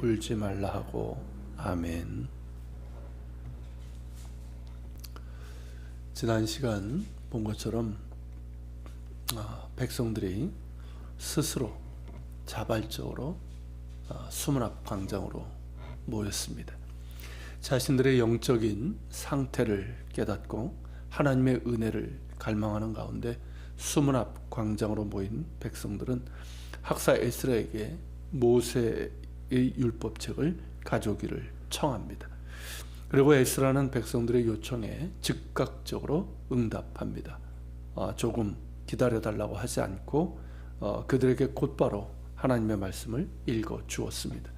울지 말라 하고. 아멘. 지난 시간 본 것처럼 백성들이 스스로 자발적으로 수문 앞 광장으로 모였습니다. 자신들의 영적인 상태를 깨닫고 하나님의 은혜를 갈망하는 가운데 수문 앞 광장으로 모인 백성들은 학사 에스라에게 모세의 율법책을 가져오기를 청합니다. 그리고 에스라는 백성들의 요청에 즉각적으로 응답합니다. 조금 기다려달라고 하지 않고 그들에게 곧바로 하나님의 말씀을 읽어 주었습니다.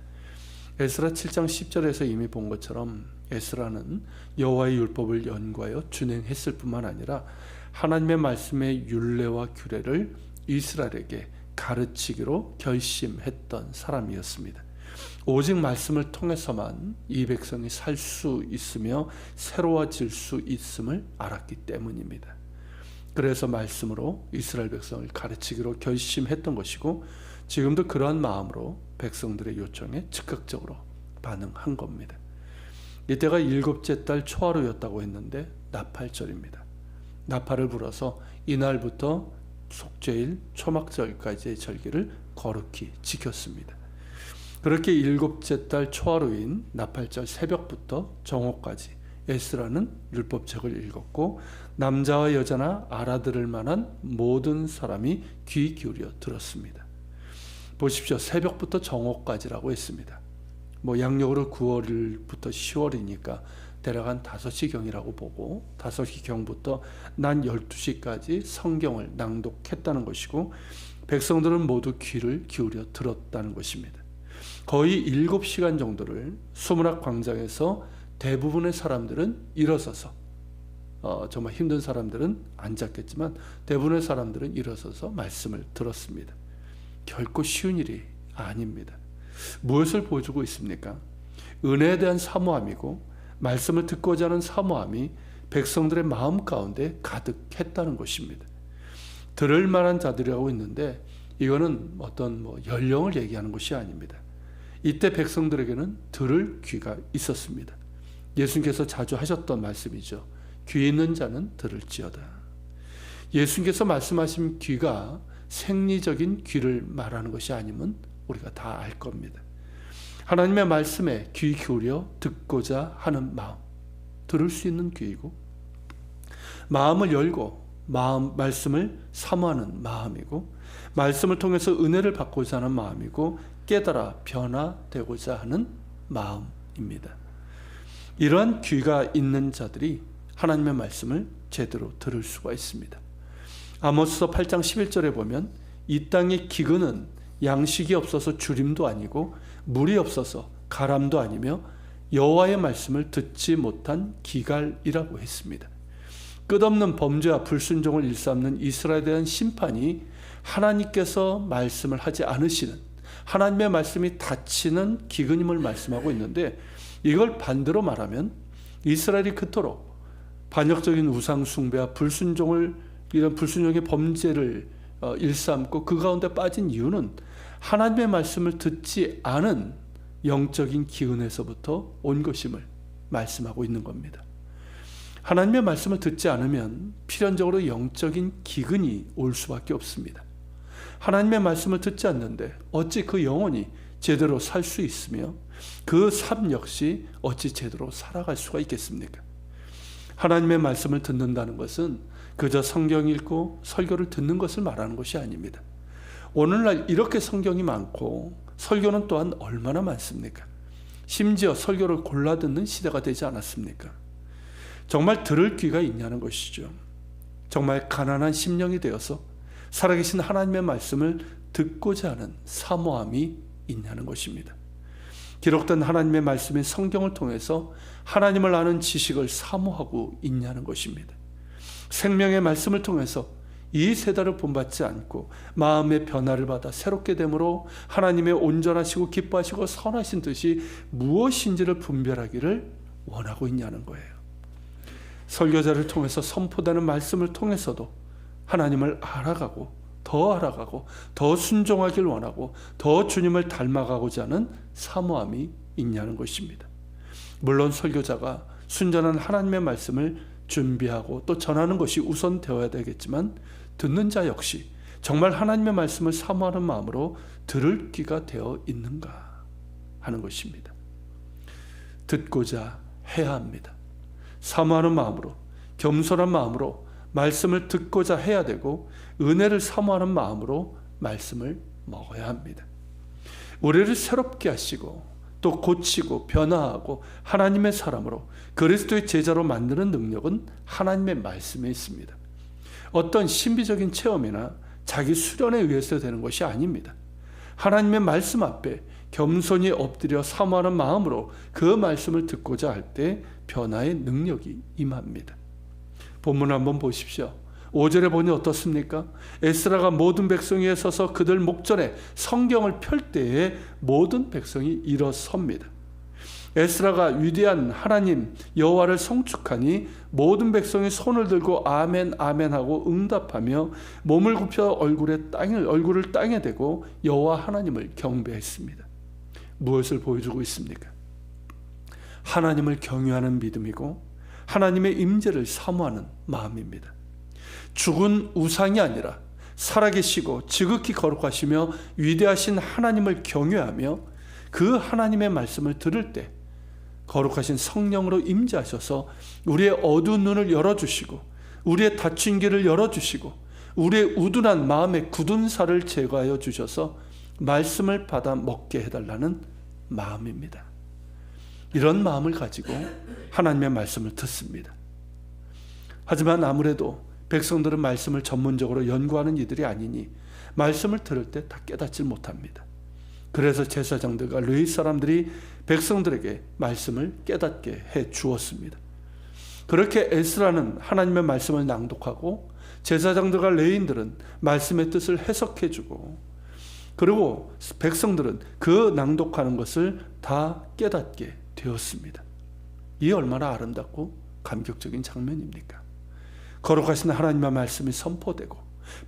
에스라 7장 10절에서 이미 본 것처럼 에스라는 여호와의 율법을 연구하여 준행했을 뿐만 아니라 하나님의 말씀의 율례와 규례를 이스라엘에게 가르치기로 결심했던 사람이었습니다. 오직 말씀을 통해서만 이 백성이 살 수 있으며 새로워질 수 있음을 알았기 때문입니다. 그래서 말씀으로 이스라엘 백성을 가르치기로 결심했던 것이고 지금도 그러한 마음으로 백성들의 요청에 즉각적으로 반응한 겁니다. 이때가 일곱째 달 초하루였다고 했는데 나팔절입니다. 나팔을 불어서 이날부터 속죄일 초막절까지의 절기를 거룩히 지켰습니다. 그렇게 일곱째 달 초하루인 나팔절 새벽부터 정오까지 에스라는 율법책을 읽었고 남자와 여자나 알아들을 만한 모든 사람이 귀 기울여 들었습니다. 보십시오. 새벽부터 정오까지라고 했습니다. 양력으로 9월부터 10월이니까 대략 한 5시경이라고 보고 5시경부터 난 12시까지 성경을 낭독했다는 것이고 백성들은 모두 귀를 기울여 들었다는 것입니다. 거의 7시간 정도를 수문학 광장에서 대부분의 사람들은 일어서서 정말 힘든 사람들은 앉았겠지만 대부분의 사람들은 일어서서 말씀을 들었습니다. 결코 쉬운 일이 아닙니다. 무엇을 보여주고 있습니까? 은혜에 대한 사모함이고 말씀을 듣고자 하는 사모함이 백성들의 마음 가운데 가득했다는 것입니다. 들을 만한 자들이라고 있는데 이거는 어떤 연령을 얘기하는 것이 아닙니다. 이때 백성들에게는 들을 귀가 있었습니다. 예수님께서 자주 하셨던 말씀이죠. 귀 있는 자는 들을지어다. 예수님께서 말씀하신 귀가 생리적인 귀를 말하는 것이 아니면 우리가 다 알 겁니다. 하나님의 말씀에 귀 기울여 듣고자 하는 마음, 들을 수 있는 귀이고 마음을 열고 말씀을 사모하는 마음이고 말씀을 통해서 은혜를 받고자 하는 마음이고 깨달아 변화되고자 하는 마음입니다. 이러한 귀가 있는 자들이 하나님의 말씀을 제대로 들을 수가 있습니다. 아모스서 8장 11절에 보면 이 땅의 기근은 양식이 없어서 주림도 아니고 물이 없어서 가람도 아니며 여호와의 말씀을 듣지 못한 기갈이라고 했습니다. 끝없는 범죄와 불순종을 일삼는 이스라엘에 대한 심판이 하나님께서 말씀을 하지 않으시는 하나님의 말씀이 닫히는 기근임을 말씀하고 있는데 이걸 반대로 말하면 이스라엘이 그토록 반역적인 우상 숭배와 이런 불순종의 범죄를 일삼고 그 가운데 빠진 이유는 하나님의 말씀을 듣지 않은 영적인 기운에서부터 온 것임을 말씀하고 있는 겁니다. 하나님의 말씀을 듣지 않으면 필연적으로 영적인 기근이 올 수밖에 없습니다. 하나님의 말씀을 듣지 않는데 어찌 그 영혼이 제대로 살 수 있으며 그 삶 역시 어찌 제대로 살아갈 수가 있겠습니까? 하나님의 말씀을 듣는다는 것은 그저 성경 읽고 설교를 듣는 것을 말하는 것이 아닙니다. 오늘날 이렇게 성경이 많고 설교는 또한 얼마나 많습니까? 심지어 설교를 골라 듣는 시대가 되지 않았습니까? 정말 들을 귀가 있냐는 것이죠. 정말 가난한 심령이 되어서 살아계신 하나님의 말씀을 듣고자 하는 사모함이 있냐는 것입니다. 기록된 하나님의 말씀인 성경을 통해서 하나님을 아는 지식을 사모하고 있냐는 것입니다. 생명의 말씀을 통해서 이 세대를 본받지 않고 마음의 변화를 받아 새롭게 됨으로 하나님의 온전하시고 기뻐하시고 선하신 뜻이 무엇인지를 분별하기를 원하고 있냐는 거예요. 설교자를 통해서 선포되는 말씀을 통해서도 하나님을 알아가고 더 알아가고 더 순종하길 원하고 더 주님을 닮아가고자 하는 사모함이 있냐는 것입니다. 물론 설교자가 순전한 하나님의 말씀을 준비하고 또 전하는 것이 우선 되어야 되겠지만 듣는 자 역시 정말 하나님의 말씀을 사모하는 마음으로 들을 귀가 되어 있는가 하는 것입니다. 듣고자 해야 합니다. 사모하는 마음으로, 겸손한 마음으로 말씀을 듣고자 해야 되고 은혜를 사모하는 마음으로 말씀을 먹어야 합니다. 우리를 새롭게 하시고 또 고치고 변화하고 하나님의 사람으로 그리스도의 제자로 만드는 능력은 하나님의 말씀에 있습니다. 어떤 신비적인 체험이나 자기 수련에 의해서 되는 것이 아닙니다. 하나님의 말씀 앞에 겸손히 엎드려 사모하는 마음으로 그 말씀을 듣고자 할 때 변화의 능력이 임합니다. 본문 한번 보십시오. 5절에 보니 어떻습니까? 에스라가 모든 백성 위에 서서 그들 목전에 성경을 펼 때에 모든 백성이 일어섭니다. 에스라가 위대한 하나님 여호와를 송축하니 모든 백성이 손을 들고 아멘 아멘 하고 응답하며 몸을 굽혀 얼굴을 땅에 대고 여호와 하나님을 경배했습니다. 무엇을 보여주고 있습니까? 하나님을 경외하는 믿음이고 하나님의 임재를 사모하는 마음입니다. 죽은 우상이 아니라 살아계시고 지극히 거룩하시며 위대하신 하나님을 경외하며 그 하나님의 말씀을 들을 때 거룩하신 성령으로 임재하셔서 우리의 어두운 눈을 열어주시고 우리의 닫힌 길을 열어주시고 우리의 우둔한 마음의 굳은 살을 제거하여 주셔서 말씀을 받아 먹게 해달라는 마음입니다. 이런 마음을 가지고 하나님의 말씀을 듣습니다. 하지만 아무래도 백성들은 말씀을 전문적으로 연구하는 이들이 아니니 말씀을 들을 때 다 깨닫지 못합니다. 그래서 제사장들과 레위 사람들이 백성들에게 말씀을 깨닫게 해 주었습니다. 그렇게 에스라는 하나님의 말씀을 낭독하고 제사장들과 레위인들은 말씀의 뜻을 해석해 주고 그리고 백성들은 그 낭독하는 것을 다 깨닫게 되었습니다. 이 얼마나 아름답고 감격적인 장면입니까? 거룩하신 하나님의 말씀이 선포되고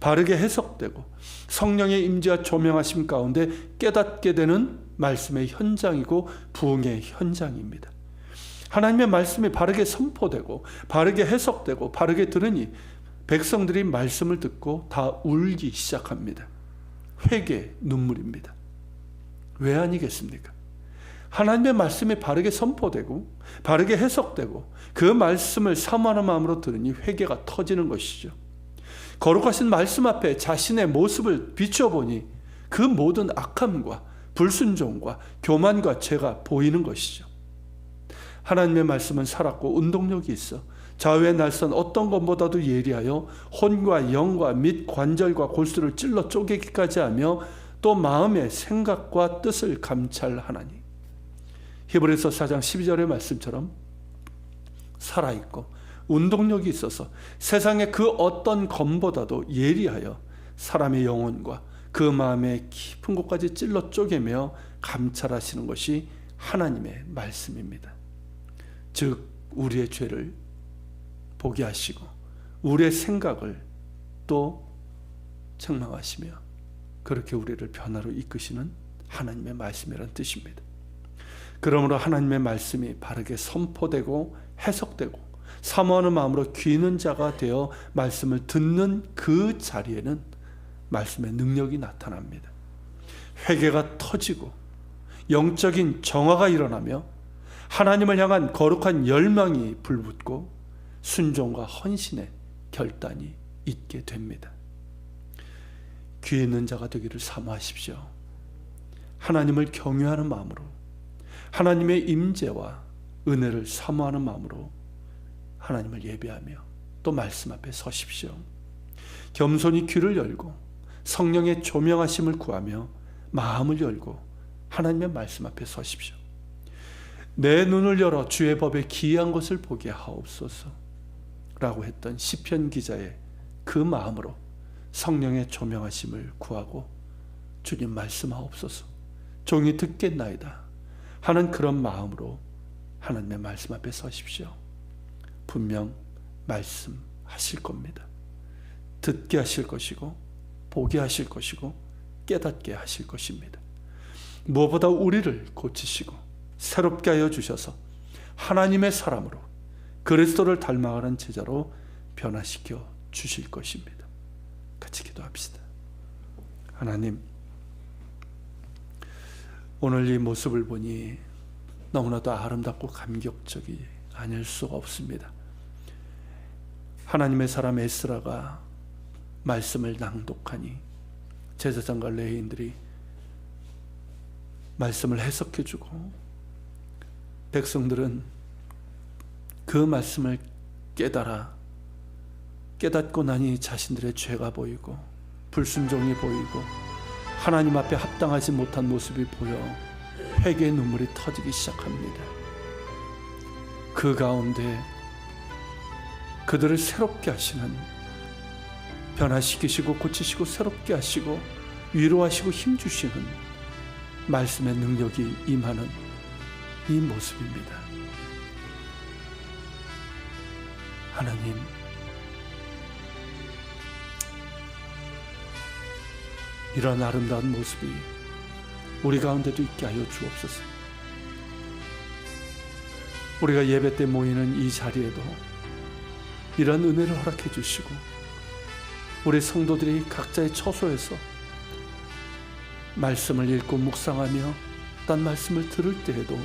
바르게 해석되고 성령의 임재와 조명하심 가운데 깨닫게 되는 말씀의 현장이고 부흥의 현장입니다. 하나님의 말씀이 바르게 선포되고 바르게 해석되고 바르게 들으니 백성들이 말씀을 듣고 다 울기 시작합니다. 회개 눈물입니다. 왜 아니겠습니까? 하나님의 말씀이 바르게 선포되고 바르게 해석되고 그 말씀을 사모하는 마음으로 들으니 회개가 터지는 것이죠. 거룩하신 말씀 앞에 자신의 모습을 비춰보니 그 모든 악함과 불순종과 교만과 죄가 보이는 것이죠. 하나님의 말씀은 살았고 운동력이 있어 좌우의 날선 어떤 것보다도 예리하여 혼과 영과 및 관절과 골수를 찔러 쪼개기까지 하며 또 마음의 생각과 뜻을 감찰하나니 히브리서 4장 12절의 말씀처럼 살아있고 운동력이 있어서 세상의 그 어떤 검보다도 예리하여 사람의 영혼과 그 마음의 깊은 곳까지 찔러 쪼개며 감찰하시는 것이 하나님의 말씀입니다. 즉 우리의 죄를 보게 하시고 우리의 생각을 또 책망하시며 그렇게 우리를 변화로 이끄시는 하나님의 말씀이라는 뜻입니다. 그러므로 하나님의 말씀이 바르게 선포되고 해석되고 사모하는 마음으로 귀 있는 자가 되어 말씀을 듣는 그 자리에는 말씀의 능력이 나타납니다. 회개가 터지고 영적인 정화가 일어나며 하나님을 향한 거룩한 열망이 불붙고 순종과 헌신의 결단이 있게 됩니다. 귀 있는 자가 되기를 사모하십시오. 하나님을 경외하는 마음으로 하나님의 임재와 은혜를 사모하는 마음으로 하나님을 예배하며 또 말씀 앞에 서십시오. 겸손히 귀를 열고 성령의 조명하심을 구하며 마음을 열고 하나님의 말씀 앞에 서십시오. 내 눈을 열어 주의 법에 기이한 것을 보게 하옵소서 라고 했던 시편 기자의 그 마음으로 성령의 조명하심을 구하고 주님 말씀하옵소서 종이 듣겠나이다 하는 그런 마음으로 하나님의 말씀 앞에 서십시오. 분명 말씀하실 겁니다. 듣게 하실 것이고 보게 하실 것이고 깨닫게 하실 것입니다. 무엇보다 우리를 고치시고 새롭게 하여 주셔서 하나님의 사람으로 그리스도를 닮아가는 제자로 변화시켜 주실 것입니다. 같이 기도합시다. 하나님, 오늘 이 모습을 보니 너무나도 아름답고 감격적이 아닐 수가 없습니다. 하나님의 사람 에스라가 말씀을 낭독하니 제사장과 레위인들이 말씀을 해석해주고 백성들은 그 말씀을 깨닫고 나니 자신들의 죄가 보이고 불순종이 보이고 하나님 앞에 합당하지 못한 모습이 보여 회개의 눈물이 터지기 시작합니다. 그 가운데 그들을 새롭게 하시는, 변화시키시고 고치시고 새롭게 하시고 위로하시고 힘주시는 말씀의 능력이 임하는 이 모습입니다. 하나님, 이런 아름다운 모습이 우리 가운데도 있게 하여 주옵소서. 우리가 예배 때 모이는 이 자리에도 이런 은혜를 허락해 주시고 우리 성도들이 각자의 처소에서 말씀을 읽고 묵상하며 딴 말씀을 들을 때에도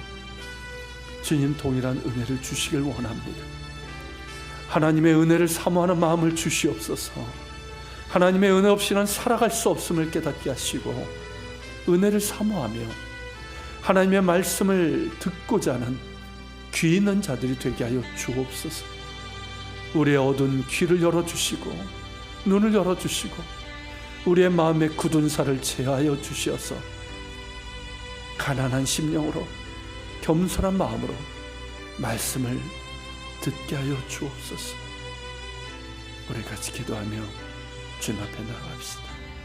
주님 동일한 은혜를 주시길 원합니다. 하나님의 은혜를 사모하는 마음을 주시옵소서. 하나님의 은혜 없이는 살아갈 수 없음을 깨닫게 하시고 은혜를 사모하며 하나님의 말씀을 듣고자 하는 귀 있는 자들이 되게 하여 주옵소서. 우리의 어두운 귀를 열어주시고 눈을 열어주시고 우리의 마음의 굳은 살을 제하여 주시어서 가난한 심령으로 겸손한 마음으로 말씀을 듣게 하여 주옵소서. 우리 같이 기도하며 주님 앞에 나아갑시다.